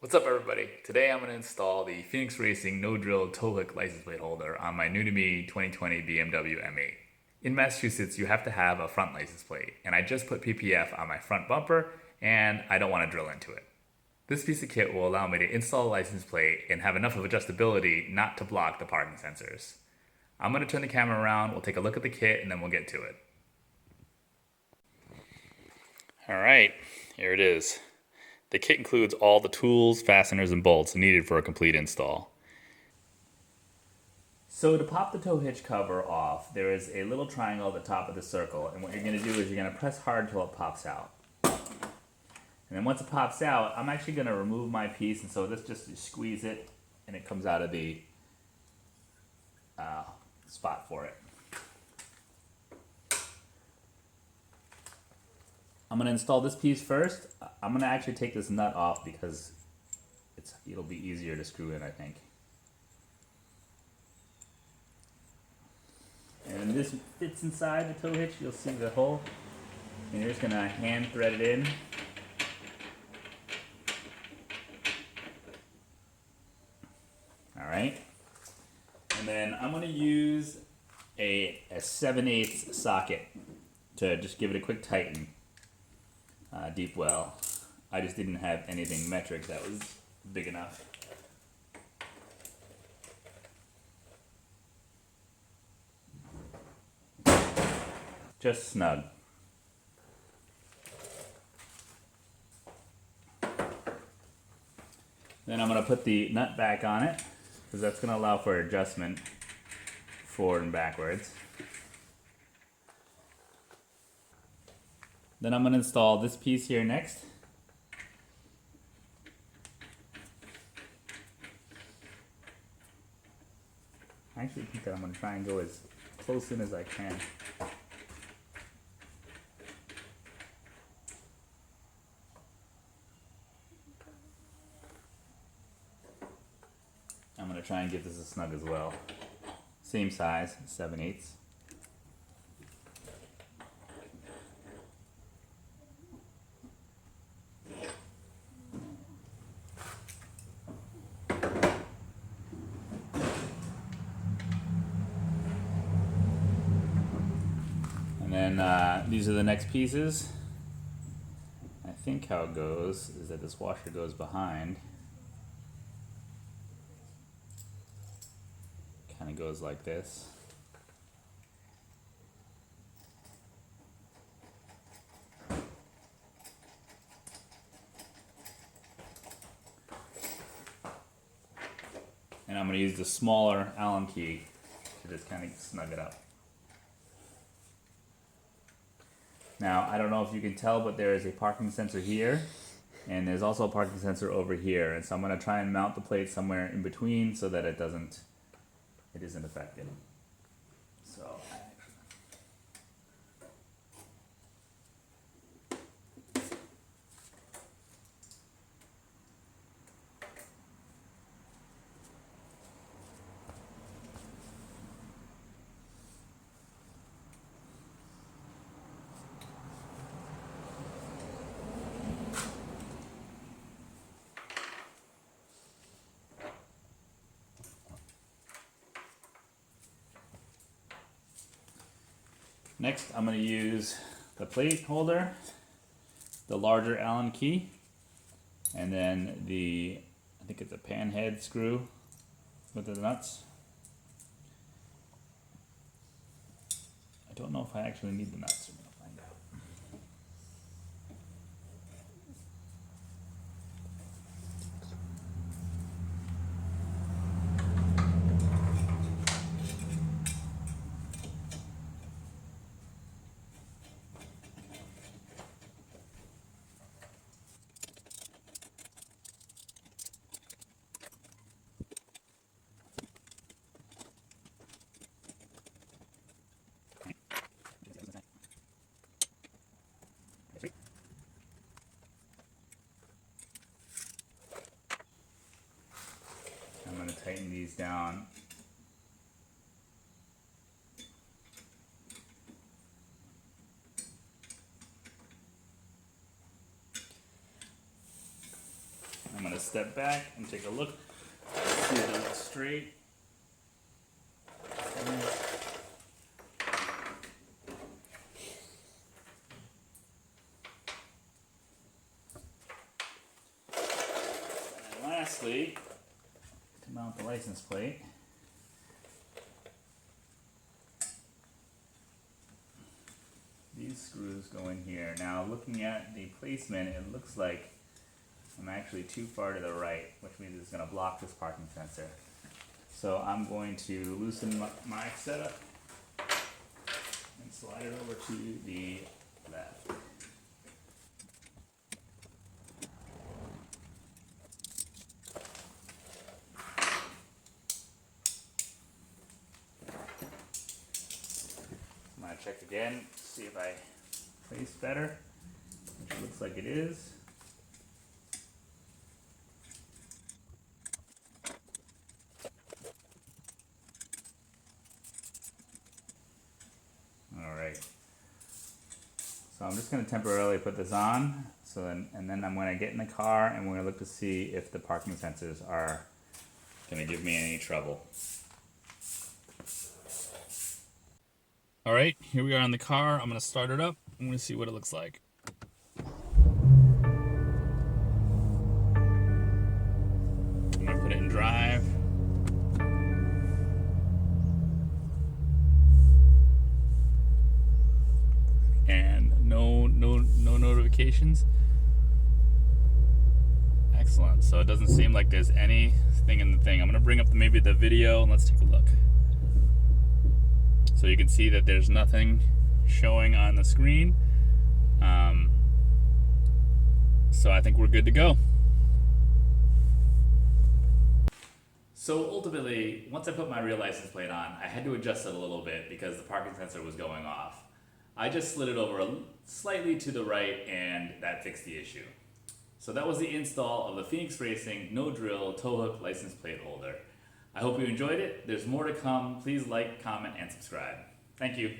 What's up, everybody? Today I'm going to install the Phoenix Racing no drill tow hook license plate holder on my new to me 2020 BMW M8. In Massachusetts, you have to have a front license plate, and I just put PPF on my front bumper, and I don't want to drill into it. This piece of kit will allow me to install a license plate and have enough of adjustability not to block the parking sensors. I'm going to turn the camera around, we'll take a look at the kit, and then we'll get to it. Alright, here it is. The kit includes all the tools, fasteners, and bolts needed for a complete install. So to pop the tow hitch cover off, there is a little triangle at the top of the circle, and what you're going to do is you're going to press hard until it pops out. And then once it pops out, I'm actually going to remove my piece, and so this just squeeze it, and it comes out of the spot for it. I'm going to install this piece first. I'm going to actually take this nut off because it'll be easier to screw in, I think. And this fits inside the tow hitch. You'll see the hole. And you're just going to hand thread it in. Alright. And then I'm going to use a 7/8 socket to just give it a quick tighten. Deep well. I just didn't have anything metric that was big enough. Just snug. Then I'm going to put the nut back on it because that's going to allow for adjustment forward and backwards. Then I'm going to install this piece here next. I actually think that I'm going to try and go as close in as I can. I'm going to try and get this as snug as well. Same size, 7/8. And then these are the next pieces. I think how it goes is that this washer goes behind. Kind of goes like this. And I'm going to use the smaller Allen key to just kind of snug it up. Now, I don't know if you can tell, but there is a parking sensor here, and there's also a parking sensor over here. And so I'm going to try and mount the plate somewhere in between so that it isn't affected. So, next, I'm going to use the plate holder, the larger Allen key, and then I think it's a pan head screw with the nuts. I don't know if I actually need the nuts. I'm going to find out. I'm going to tighten these down. gonna step back and take a look, see it looks straight. And lastly, to mount the license plate, these screws go in here. Now looking at the placement, it looks like I'm actually too far to the right, which means it's going to block this parking sensor. So I'm going to loosen my setup and slide it over to the left. I'm going to check again, see if I place better, which looks like it is. Alright, so I'm just going to temporarily put this on, and then I'm going to get in the car and we're going to look to see if the parking sensors are going to give me any trouble. Alright, here we are in the car. I'm going to start it up. I'm going to see what it looks like. I'm going to put it in drive. And no notifications. Excellent. So it doesn't seem like there's anything in the thing. I'm going to bring up maybe the video and let's take a look. So you can see that there's nothing showing on the screen. So I think we're good to go. So ultimately, once I put my real license plate on, I had to adjust it a little bit because the parking sensor was going off. I just slid it over slightly to the right and that fixed the issue. So that was the install of the Phoenix Racing No Drill Tow Hook license plate holder. I hope you enjoyed it. There's more to come. Please like, comment, and subscribe. Thank you.